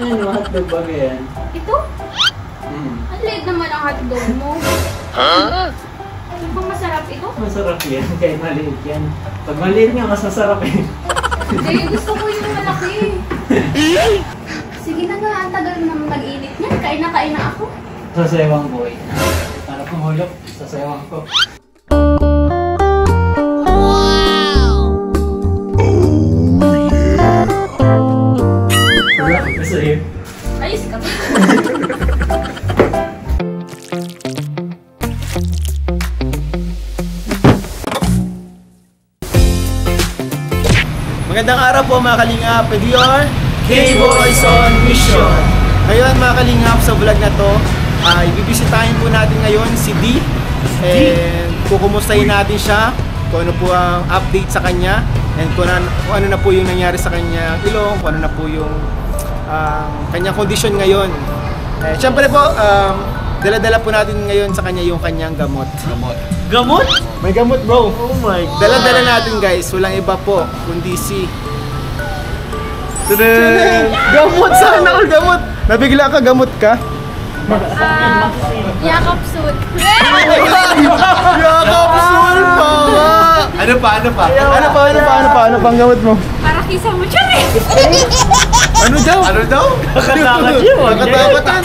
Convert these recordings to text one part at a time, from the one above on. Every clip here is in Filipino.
Ano, hotdog ba yan? Ito? Ang liit naman ang hotdog mo. Ano bang masarap ito? Masarap yan, kaya maliit yan. Pag maliit nga, mas masarap eh. Hindi, gusto ko yung malaki. Sige na nga, ang tagal naman nag-init niyan. Kain na ako. Sasayawang boy. Para pumulok, sasayawang ko. Sa'yo. Ayos ka ba? Magandang araw po mga kalingap. With your K-Boys on Mission. Ngayon mga kalingap, sa vlog na to, ibibisitahin po natin ngayon si D. And kukumustahin natin siya kung ano po ang update sa kanya. And kung ano na po yung nangyari sa kanya ilong, kung ano na po yung kanyang kondisyon ngayon. Siyempre po, dala-dala po natin ngayon sa kanya yung kanyang gamot. Gamot? May gamot bro. Oh my God. Dala-dala natin guys. Walang iba po kundi si gamot! Sana all gamot! Nabigla ka, gamot ka? Yakap suit. Yakap suit pa! Ano pa? Ano pa ang gamot mo? Para kisa mo dyan eh. Ano daw? Nakatakatan.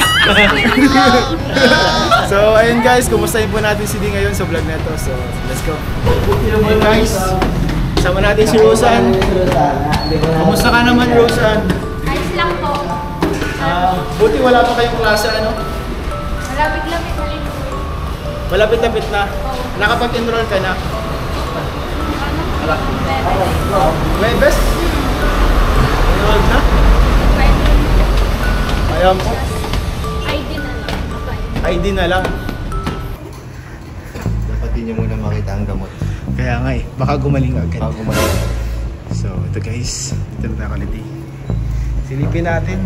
So ayun guys, kumustahin po natin si D ngayon sa vlog na to. So let's go. Ayun guys, sama natin si Rosan. Kumusta ka naman Rosan? Ayos lang po. Buti wala pa kayong klase ano? Malapit-lapit na rin. Malapit-lapit na. Nakapag-enroll ka na? Webes? Enrolled na? Ayan po. ID na lang. ID na lang. Dapat din niyo muna makita ang gamot. Kaya nga eh, baka gumaling agad. Bago gumaling. So ito guys, ito na tayo ulit. Silipin natin.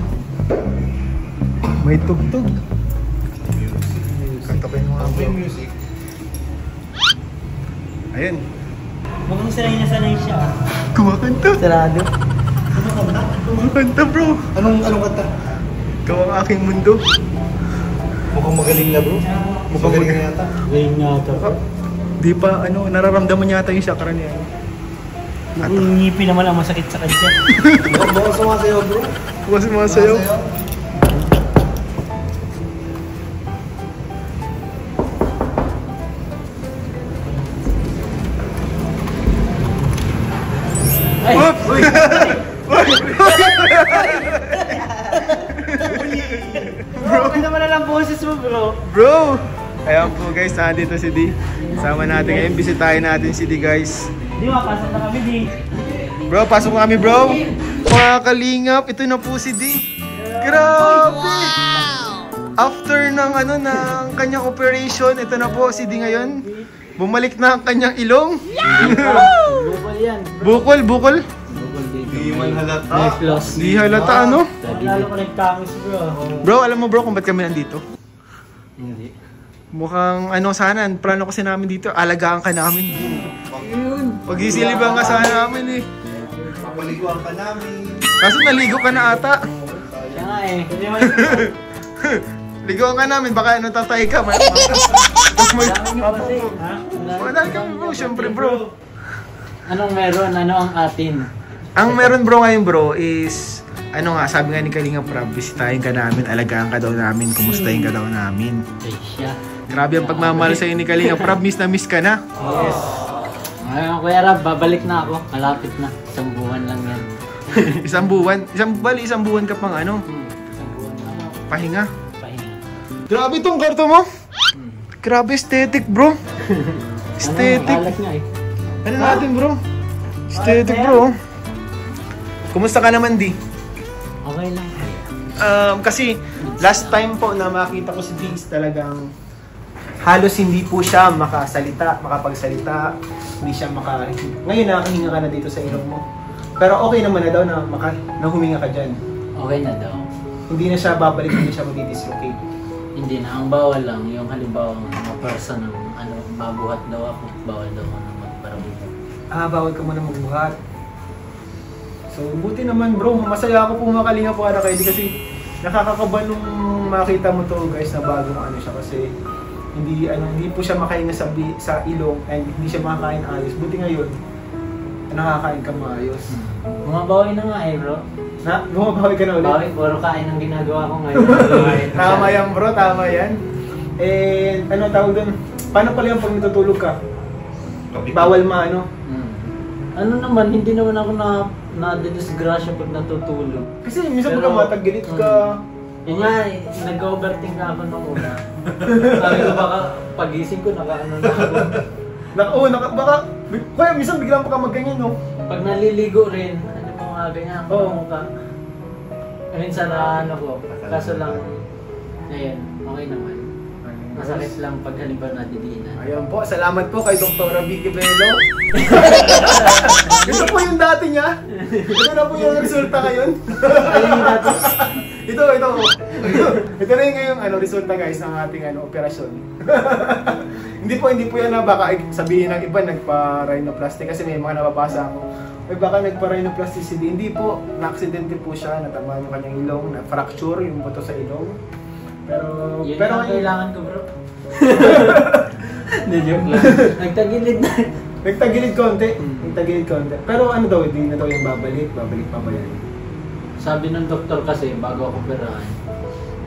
May tugtog. Kantapin mo nga bro. Music. Ayun. Mukhang sanay siya. Kumakanta. Sarado. Kumakanta bro. Anong kanta? Ikaw ang aking mundo. Mukhang magaling na bro. Mukhang magaling na yata. Ngayon nga ito. Di pa nararamdaman yata yung chakra niya. Yung ngipin naman ang masakit sa kanya. Mukhang sumasayaw bro. Bukas sumasayaw. Ay! Uy! Bro, ano naman na lang boses mo bro? Bro! Ayan po guys, nandito si D. Sama natin ngayon, bisitahin natin si D guys. Di mapasok na kami di. Bro, pasok kami bro! Mga kalingap, ito na po si D. Grabe! After ng ng kanyang operation, ito na po si D ngayon. Bumalik na ang kanyang ilong. Bukol yan. Bukol. Bukol dito. Di man halata. May floss. Di halata ano? Lalo ko nagtangos bro. Bro, alam mo bro kung ba't kami nandito? Hindi. Mukhang sana, plano kasi namin dito, alagaan ka namin. Pag-isilibang ka sana namin eh. Papaliguan ka namin. Kaso naligo ka na ata. Siya nga eh. Hindi mo Ligoan ka namin, baka tatay ka. Tapos may... kasi. Ha? Madali kami bro, syempre bro. Anong meron? Ano ang atin? Ang meron bro ngayon bro is, sabi nga ni Kalinga Prab, bisitahin ka namin, alagaan ka daw namin, kumustahin ka daw namin. Ay siya. Grabe ang pagmamahal sa'yo ni Kalinga Prab, miss na miss ka na. Yes. Ngayon Kuya Rab, babalik na ako. Malapit na. 1 buwan lang yan. Isang buwan ka pang Isang buwan na ako. pahinga. Pahinga. Grabe tong kwarto mo. Grabe aesthetic bro. Aesthetic. Ano, nga eh. Ano natin bro? Aesthetic bro. Kumusta ka naman D? Okay lang. Kasi last time po na makita ko si Diggs talagang halos hindi po siya makapagsalita, hindi siya Ngayon nakahinga ka na dito sa ilong mo. Pero okay naman na daw na huminga ka dyan. Okay na daw. Hindi na siya babalik, hindi siya magdi-dislocate. Hindi na. Ang bawal lang, yung halimbawa maparsa ng mabuhat daw ako, bawal daw ako na magparabuhat. Bawal ka muna magbuhat. So, buti naman bro, masaya ako po makalinga po kay D kasi nakakakaba nung makita mo to guys na bagong ano siya kasi hindi po siya makain sa ilong and hindi siya makakain ayos. Buti ngayon, nakakain ka maayos. Bumabawi na nga bro. Bumabawi ka na ulit? Bawi, puro kain ang ginagawa ko ngayon. Tama yan bro, tama yan. And ano tawag doon? Paano pala yung pag natutulog ka? Bawal maano? Ano naman, hindi naman ako na-disgrasya pag natutulog. Kasi minsan pagka matagilid ka. Yun nga, nag-overthink na ako nung una. Sabi ko baka pagising ko, naka-ano na ako. Baka, kaya minsan biglang pa ka magganyan, no? Pag naliligo rin, ano mo nga, ganyan ako Oo. mukha. Minsan na ano ko, kaso lang, ngayon, okay naman. Masakit lang pag halimbawa nadidiinan. Ayan po, salamat po kay Dr. Vicky Bello. Ito po yung dati niya. Ito na po yung resulta ngayon. Ito na yung ngayong resulta guys ng ating operasyon. Hindi po yan na baka sabihin ng iba nagpa-rhinoplasty kasi may mga nababasa ako. Baka nagpa-rhinoplasty hindi po, na-aksidente po siya, natamaan yung kanyang ilong, na-fracture yung buto sa ilong. Pero ang kailangan ko bro. Hindi, joke lang. Nagtagilid konti. Pero ano daw, hindi na daw yung babalik pa ba yan? Sabi ng doktor kasi bago ako operahan,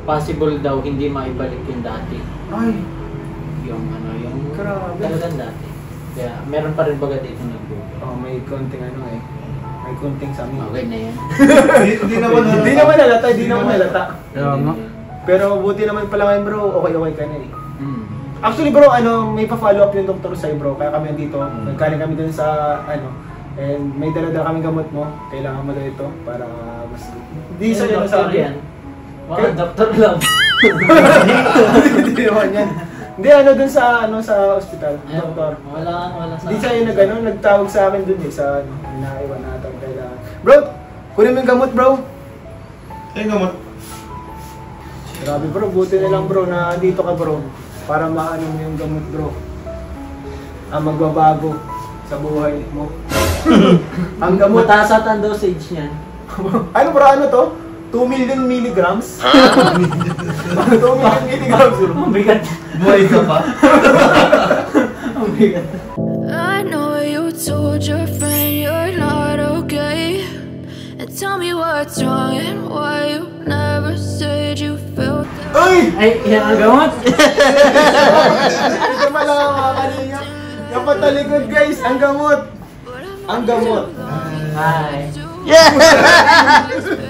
possible daw hindi maibalik yung dati. Ay, Yung grabe. talagang dati. Kaya meron pa rin baga dito nagbubo. May konting may konting samin. Okay na yan. Hindi naman halata. Kaya nga. Pero buti naman pala ngayon bro, okay ka na eh. Actually bro, may pa-follow up yung doktor sa'yo bro, kaya kami dito, nagkaling kami dun sa and may dala-dala kami gamot mo, kailangan mo daw ito para mas... Hindi sa yan nasabi. Mga doktor lang. Hindi naman yan. Hindi dun sa ospital, doktor. Wala sa... Hindi sa'yo nagtawag sa akin dun sa inaiwan natin kailangan. Bro, kunin mo yung gamot bro. Ay, gamot. Grabe bro, buti na lang bro na dito ka bro. Para maano mo yung gamot bro. Magbabago sa buhay mo. Ang gamot. Mataas at ang dosage niyan. Ano to? 2 million milligrams? 2 million milligrams bro. Ang bigat. Buhay ka pa? Ang bigat. I know you told your friend you're not okay. And tell me what's wrong and why you never said you felt that. Ay, yan ang gamot. Ito pala mga kalinga. Napatalikod guys, ang gamot. Ang gamot. Hi.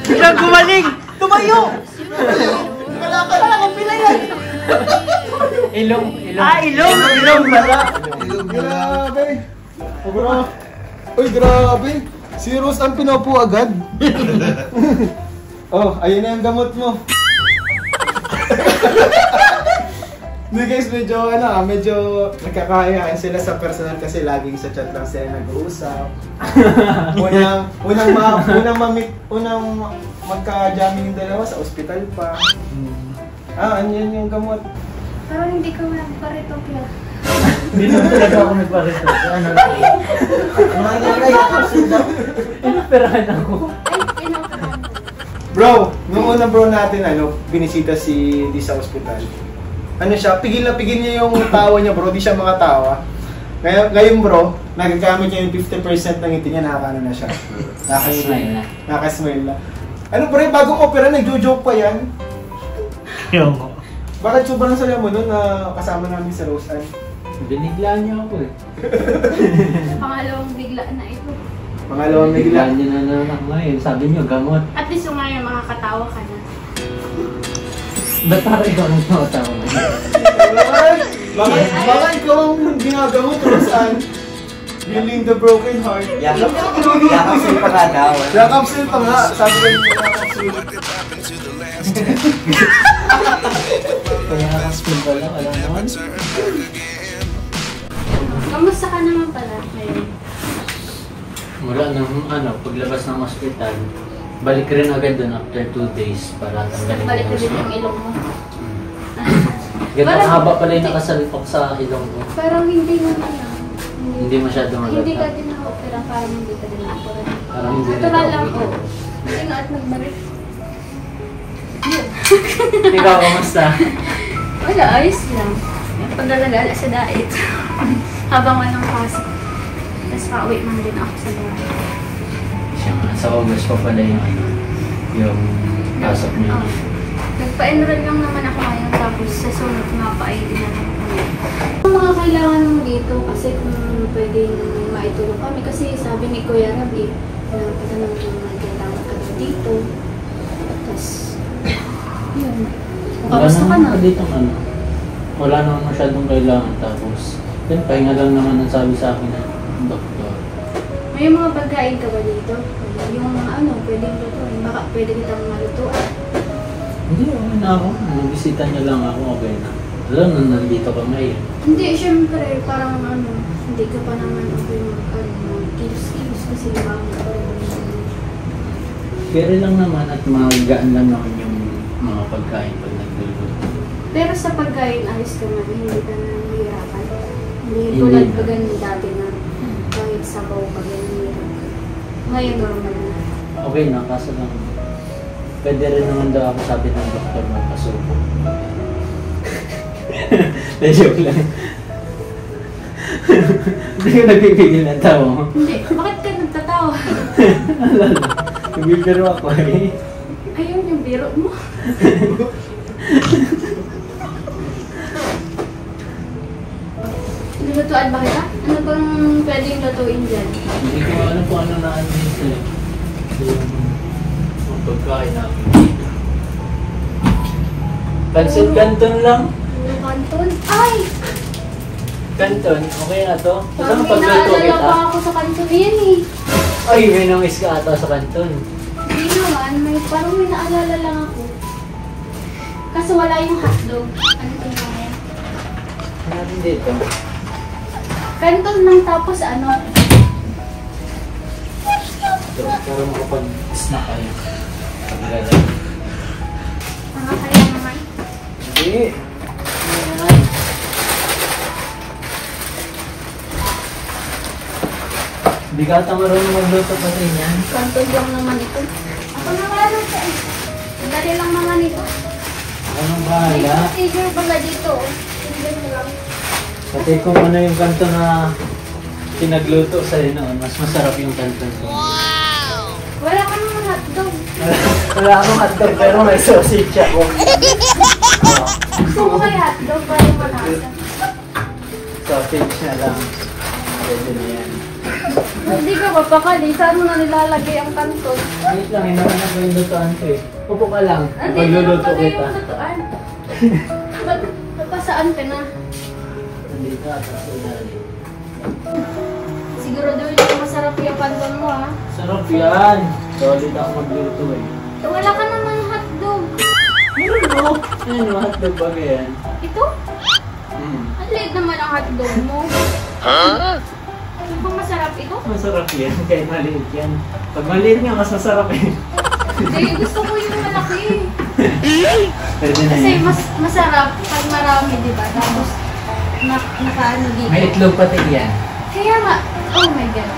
Biglang gumaling! Tumayo! Kalakal na akong pinayan! Ilong. Ilong pala! Grabe! Uy, grabe! Si Rose ang pinaupo agad. Ayun na yung gamot mo. Hindi guys, medyo nagkakayaan sila sa personal kasi laging sa chat lang sila nag-uusap. Unang magka-jamming yung dalawa sa ospital pa. Yan yung gamot. Parang hindi ka nagparito kaya. Hindi naman talaga ako nagparito. Ano? Inoperahan ako. Ay, inoperahan. Bro, nung una bro natin binisita si Di sa ospital. Pigil na pigil niya yung tawa niya bro, di siya makatawa. Ngayon bro, nagagamit niya yung 50% ng ngiti niya, nakakaano na siya. Nakasmile na. Ano bro, bagong opera, nagjo-joke pa yan. Yung ko. Bakit sobrang saya mo nun na kasama namin sa Roseanne? Biniglaan niyo ako eh. Pangalawang bigla na ito. Pangalawang bigla. Biniglaan niyo na naman ako ngayon. Sabi niyo, gamot. At least yung ngayon makakatawa ka na. Ba't parang ikaw ang matawa mo? Baka ikaw ang ginagamot, Roseanne. Healing the broken heart. Yakapsil pa nga daw. Yakapsil pa nga. Sabi ko yung yakapsil. Kaya hospital pa lang, alam naman. Kamusta ka naman pala ngayon? Mula nung paglabas ng hospital, balik rin agad doon after 2 days para tanggalin Balik yung na din nose yung mo. ilong mo. Ganda, Parang- haba pala yung nakasalpok sa ilong mo. Parang hindi naman Hindi masyadong Hindi ka halata. din na-opera, parang hindi ka din na-opera. Parang hindi Natural lang na-opera. po. Hindi nga at nagbalik. Ikaw, kamusta? Wala, ayos lang. Paglalagala sa diet. Habang walang pasok. Tapos pauwi man din ako sa bahay. Siya nga, sa August pa pala yung pasok niyo. Nagpa-enroll lang naman ako ngayon tapos sa sunod mapa-ID na lang kami. Ang mga kailangan mo dito kasi kung pwedeng maitulong kami kasi sabi ni Kuya Rabi na patanong kung may kailangan ka dito. Tapos, yun. Kamusta ka na? Dito ano? Wala naman masyadong kailangan tapos yun, pahinga lang naman ang sabi sa akin ng doktor. May mga pagkain ka ba dito? Yung mga ano, pwedeng lutuin. Baka pwede kitang malutuan. Hindi, okay na ako. Nabisita niya lang ako, okay na. Alam na, nandito ka ngayon. Hindi, syempre, parang ano, hindi ka pa naman okay kilos-kilos kasi bang Pero lang naman at magaan lang naman yung mga pagkain pag nagluluto. Pero sa pagkain, ayos ka na, hindi ka na nahihirapan. Hindi tulad pa ganun dati na kahit sabaw pa ganun. Ngayon, normal na. Okay na, kaso lang. Pwede rin naman daw ako sabi ng doktor magpasubo. Joke lang. Hindi ka nagpipigil ng tao. Hindi, bakit ka nagtatawa? Alala, nagbibiro ako eh. Ayun yung biro mo. Lulutuan ba kita? Ano bang pwedeng lutuin dyan? Hindi ko alam kung ano na ano dito eh. Yung pagkain namin dito. Pansit canton lang. Kanton? Ay! Canton, okay na to? Saan Parang pagluto naalala kita? pa ako sa kanton yan eh. Ay, may namiss ka ata sa canton. Hindi naman, parang may naalala lang ako. Kaso wala yung hotdog. Ano ito na yan? Ano natin dito? Kanton lang tapos ano? Ito, para makapag-snack kayo. Paglalagay. Kaya naman. Hindi. Hindi naman. Hindi ka ata marunong magluto pa rin yan. Kanton lang naman ito. Ako na wala lang siya eh. Dali lang naman ito. Ako nang May bahala. procedure pala dito. Hindi mo lang. Pati kung ano yung kanto na pinagluto sa'yo noon, mas masarap yung kanto ko. Wala ka naman hotdog. Wala akong hotdog pero may sausage ako. Gusto ko kay hotdog para malasa. Sausage na lang. Pwede na yan. Hindi ka mapakali. Saan mo na nilalagay ang kanton? Wait lang, hinahanap ko yung lutoan ko eh. Upo ka lang, Hindi pagluluto naman kita. yung lutuan. Napasaan ka na? Nandito ata sa ilalim. Siguro doon yung masarap yung kanton mo ha. Sarap yan! Solid ako magluto eh. Wala ka naman hotdog. Meron mo! Ano, hotdog ba yan? Ito? Ang liit naman ang hotdog mo. Ano bang masarap ito? Masarap yan, kahit maliit yan. Pag maliit nga, mas masarap eh. Hindi, gusto ko yung malaki. Pwede na Kasi yan. mas masarap pag marami, di ba? Tapos nakaano dito. May itlog pati yan. Kaya nga, oh my God.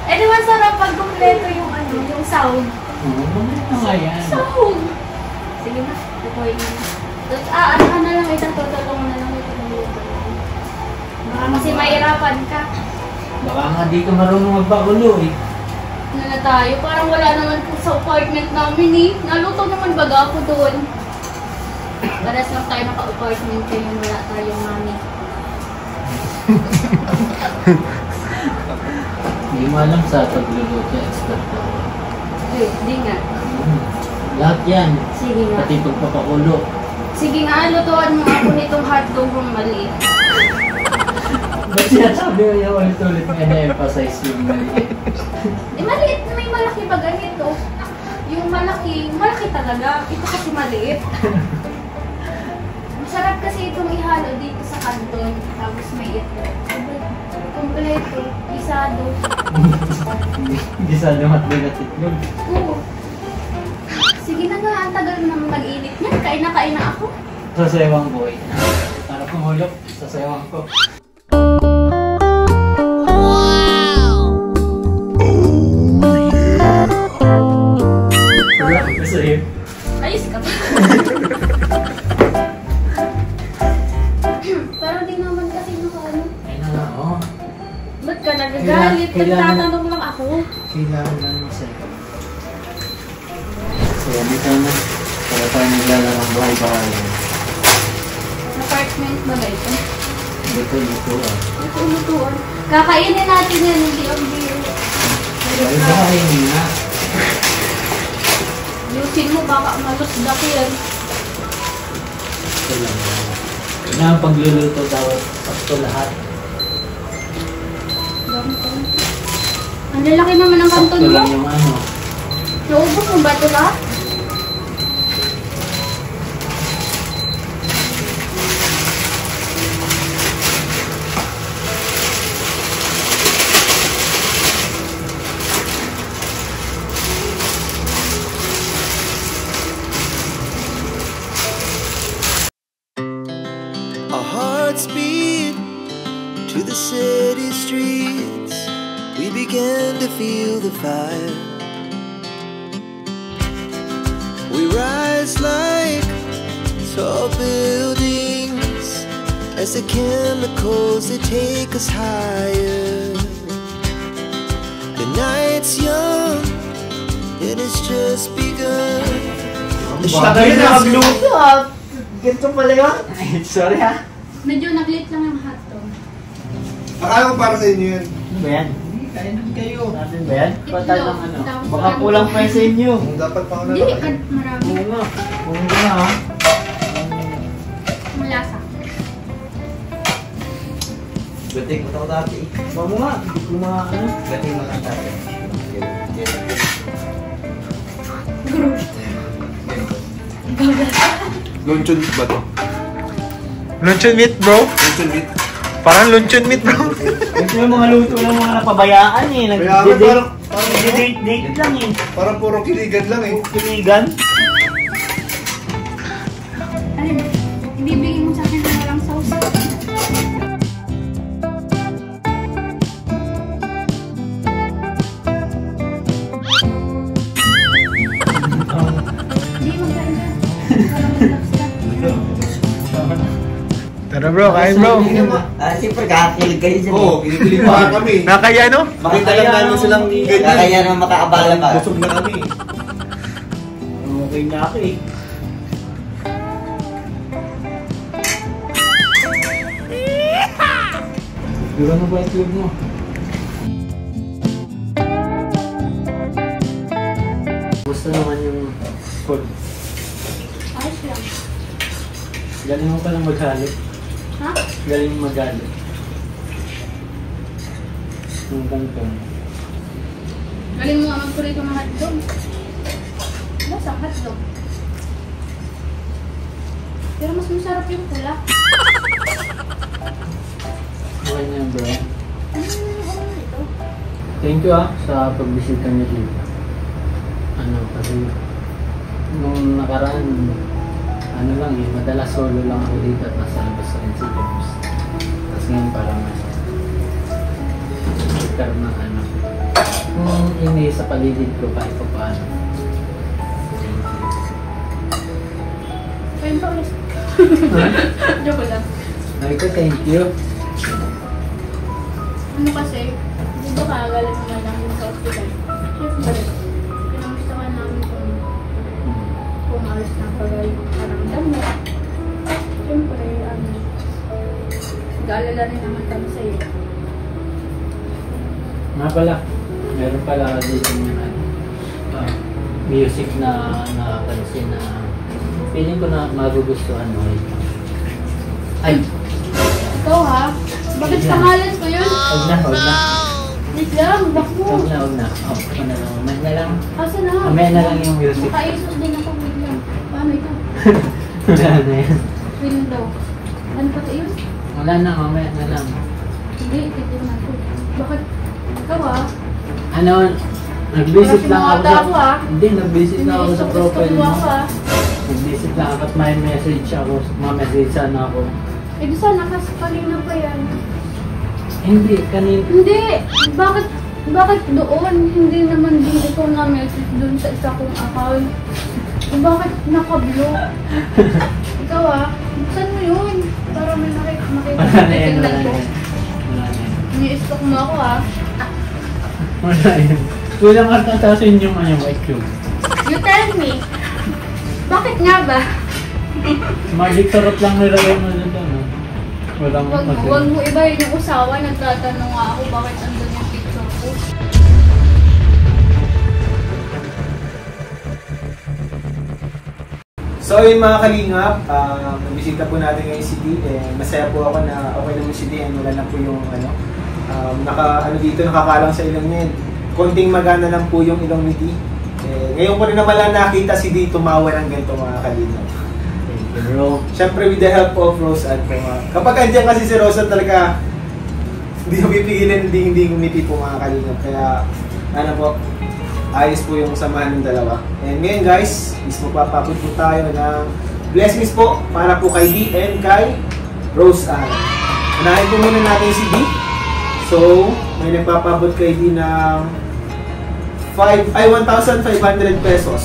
Eh di masarap pag kumpleto yung ano, yung sound. Oo, maliit na nga yan. Sound! Sige na, tukoy na. Tapos, ano ka na lang, tutulong na lang ito ng luto. Baka kasi mahirapan ka. Baka nga di ka marunong magpakulo eh. Ano na tayo? Parang wala naman po sa apartment namin eh. Naluto naman baga ako doon. Paras lang tayo naka-apartment kayo, wala tayong mami. Hindi mo alam sa pagluluto, expert ka. Hindi nga. Lahat yan. Sige nga. Pati pagpapakulo. Sige nga, lutuan mo ako nitong hotdog ng maliit. Ba't sinasabi mo yung ulit-ulit mo na-emphasize yung maliit? Eh, maliit na may malaki ba ganito? Yung malaki talaga. Ito kasi maliit. Masarap kasi itong ihalo dito sa kanton. Tapos may itlog. Kompleto. Isado. Hindi sa hotdog at itlog. Oo. Sige na nga, ang tagal naman mag-init niyan. Kain na ako. Sa sewang boy. Para kumulok sa sewang ko. Oh yeah. ka nagagalit? Nagtatanong lang ako. Kailangan lang ng cellphone. So, dito na. Para tayo naglalarang buhay-bahay. Apartment ba ba ito? Dito. Ito umutuan. Kakainin natin yan, hindi ang beer. Buhay-bahay nga. Yusin mo, baka malusdak yan. Ito lang. Na ang pagluluto dapat sakto lahat. Ang lalaki naman ang kanton Sakto mo. lang yung ano. Naubos mo ba ito lahat? Our hearts beat to the city streets. We began to feel the fire. We rise like tall buildings as the chemicals they take us higher. The night's young, it has just begun. The Bagay na magluto ah. Ganito pala yun. Sorry ha. Medyo nag-late lang yung hotdog. Akala ko para sa inyo yun. Ano ba yan? Kainan kayo. Natin ba yan? Patay ng ano. Tapos Baka kulang pa yan sa inyo. Dapat pa ako na Hindi, lang. marami. Oo nga. Oo nga ha. Malasa. Gating mo ito dati. Mamo nga. Hindi ko mga ano. Gating mo ito dati. Luncheon meat ba to? Luncheon meat, bro. Luncheon meat? Parang luncheon meat, bro. Ito yung mga luto ng mga napabayaan eh. Kaya nga parang Nag-date lang eh. parang puro kiligan lang eh. Kinigan. Alin, ibibigay mo sa akin na walang sauce. Hindi, magkain ka. Walang lobster. Tara bro, kain bro. Siyempre, kakakilig kayo dyan. Oo, kinikilig pa kami. Nakaya no? Makita lang namin silang ganyan. Kaya naman makaabala pa. Busog na kami. Okay na ako eh. Dura na ba itlog mo? Gusto naman yung food. Ayos lang. Galing mo palang maghalo. Ha? Galing mo maghalo. Yung kangkong. Galing mo nga magpurito ng hotdog. Nasa hotdog. Pero mas masarap yung pula. Okay na yun bro. Ano ito? Thank you sa pagbisita niyo dito. Ano kasi nung nakaraan ano lang eh, madalas solo lang ako dito at nasa labas rin si James. Tapos ngayon parang nagkaroon ng ano kung ini sa paligid ko kahit pa paano. Kain pa ulit. Joke lang. Ay ko thank you. Ano kasi, di ba kagaling naman namin sa hospital? Siyempre, pinamustakan namin kung alis na pala yung karamdam mo. Siyempre, nag-aalala rin naman kami sa'yo. Nga pala, meron pala dito yung ano, music na napansin na feeling ko na magugustuhan mo. Ay! Ikaw ha? Bakit pangalan ko yun? Huwag na. Wait lang, bak mo. Huwag na. Off ko na lang. Mamaya na lang. Asa na? Mamaya na lang yung music. Makaisos din ako, wait lang. Paano ito? Wala na yan. Feeling daw. Ano pa tayo? Wala na, mamaya na lang. Hindi, titignan ko. Bakit? Ikaw ha? Ano, nag-visit lang ako Parang sa... ako, ah. Hindi, nag-visit lang ako sa profile Gusto mo. ako ha? Nag-visit lang ako at may message ako. Ma-message sana ako. Eh, di sana kasi kanina pa yan. Hindi, kanina. Hindi! Bakit doon? Hindi naman din ikaw na-message doon sa isa kong account. Eh, bakit naka-block? Ikaw ah, buksan mo yun. Para may makita Wala na yan, tingnan wala na ko. yan. Wala na yan. Ini-stalk mo ako ha. Wala yun. Kulang at atasin yung white cube. You tell me. Bakit nga ba? Magic sarap lang nilagay mo dito, no? Walang Huwag mo iba yung usawa. Nagtatanong nga ako bakit andun yung picture ko. So yun mga kalingap, bisita po natin ngayon si D. Masaya po ako na okay naman si D and wala na po yung nakakalang sa ilong niya. Konting magana lang po yung ilong ni D. Ngayon ko rin naman lang nakita si D tumawa ng ganito mga kalingap. Thank you, bro. Siyempre with the help of Rose and kapag andyan kasi si Rose talaga hindi ko pipigilin, hindi ngumiti po mga kalingap. Kaya ano po, ayos po yung samahan ng dalawa. And ngayon guys, magpapabot po tayo ng blessings po para po kay D and kay Rose Ann. Unahin po muna natin si D. So, may nagpapabot kay D ng 1,500 pesos.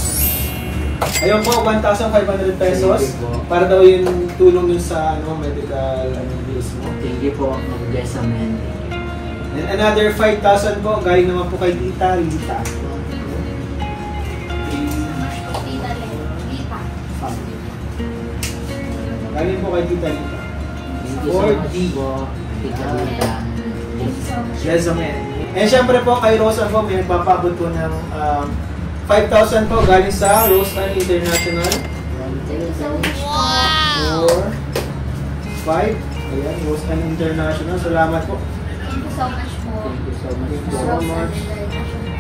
Ayun po, 1,500 pesos. Para daw yung tulong yun sa medical bills mo. Thank you po. Mag-bless amen. And another 5,000 po, galing naman po kay Tita Rita. Galing po kay Tita Lita. Thank you so much po. Tita Lita. Yes, amen. And syempre po kay Rose Ann po, may nagpapabot po ng 5,000 po galing sa Rose Ann International. Thank you so much. 4, 5. Ayan, Rose Ann International. Salamat po. Thank you so much po. Thank you so much Thank you po. so much.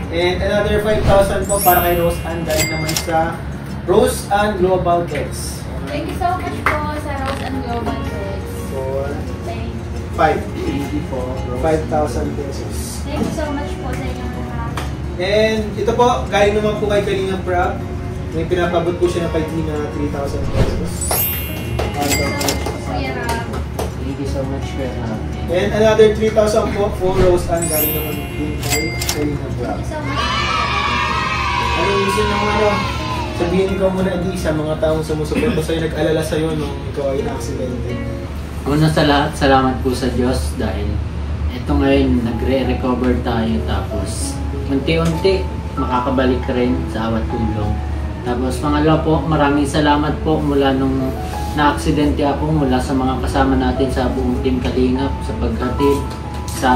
And another 5,000 po para kay Rose Ann galing naman sa Rose Ann Global Text. Thank you so much po sa Rose and Global Text. 4, Thank you. 5. Thank you po, bro. 5,000 pesos. Thank you so much po sa inyong lahat. And ito po, galing naman po kay Kalinga Prab. May pinapabot po siya na kay Tina 3,000 pesos. Thank you so much po, Kuya Rob. Thank you so much, Kuya Rob. And another 3,000 po for Rose Ann galing naman din kay Kalinga Prab. Thank you so much. Ano yung gusto nyo sabihin ikaw muna di sa mga taong sumusuporta sa'yo, nag-alala sa'yo nung ikaw ay na-aksidente? Una sa lahat, salamat po sa Diyos dahil ito ngayon, nagre-recover tayo tapos unti-unti makakabalik rin sa awat tulong. Tapos pangalawa po, maraming salamat po mula nung na-aksidente ako, mula sa mga kasama natin sa buong Team Kalingap sa paghatid, sa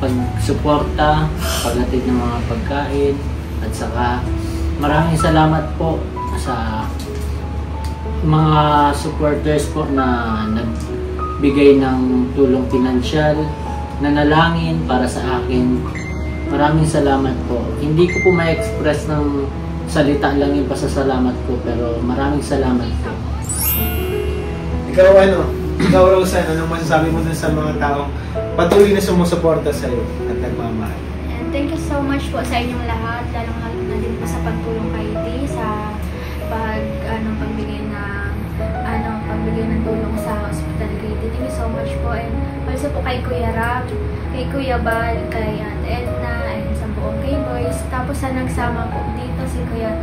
pagsuporta, paghatid ng mga pagkain, at saka maraming salamat po sa mga supporters po na nagbigay ng tulong pinansyal, nanalangin para sa akin. Maraming salamat po. Hindi ko po ma-express ng salita lang yung pasasalamat ko, pero maraming salamat po. Ikaw Rose Ann, anong masasabi mo dun sa mga taong patuloy na sumusuporta sa'yo at nagmamahal? And thank you so much po sa inyong lahat, lalong-lalo na din po sa pagtulong kay D sa pagbigay ng tulong sa hospital grade. Thank you so much po, and also po kay Kuya Rob, kay Kuya Bal, kay Aunt Edna, and sa buong K-Boys. Tapos sa nagsama po dito si Kuya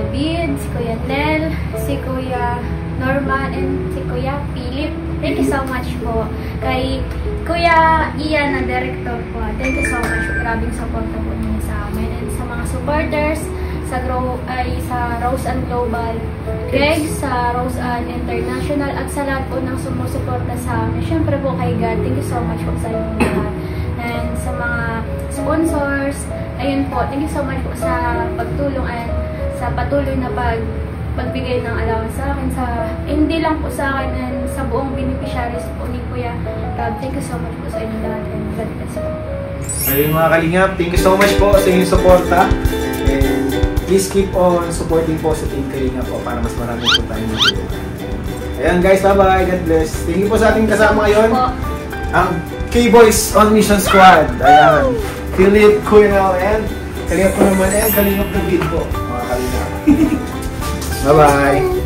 David, si Kuya Nel, si Kuya Norman, and si Kuya Philip. Thank you so much po. Kay Kuya Ian na director po. Thank you so much. Grabing support po niyo sa amin. And sa mga supporters, sa Rose Ann Global, Greg, sa Rose Ann International, at sa lahat po ng sumusuporta sa amin. Siyempre po kay God, thank you so much po sa inyong lahat. And sa mga sponsors, ayun po, thank you so much po sa pagtulong at sa patuloy na pagbigay ng allowance sa akin, hindi lang po sa akin, and sa buong beneficiaries po ni Kuya Rob. Thank you so much po sa inyong lahat, and God bless po. Ayun mga Kalingap, thank you so much po sa inyong suporta. And please keep on supporting po sa Team Kalingap po para mas marami po tayong matulungan. Ayan guys, bye-bye. God bless. Thank you po sa ating kasama ngayon. Ang K-Boys on Mission Squad. Ayan. Philip, Kuya Nel, and Kalingap po naman, and Kalingap David po. Mga Kalingap. Bye-bye.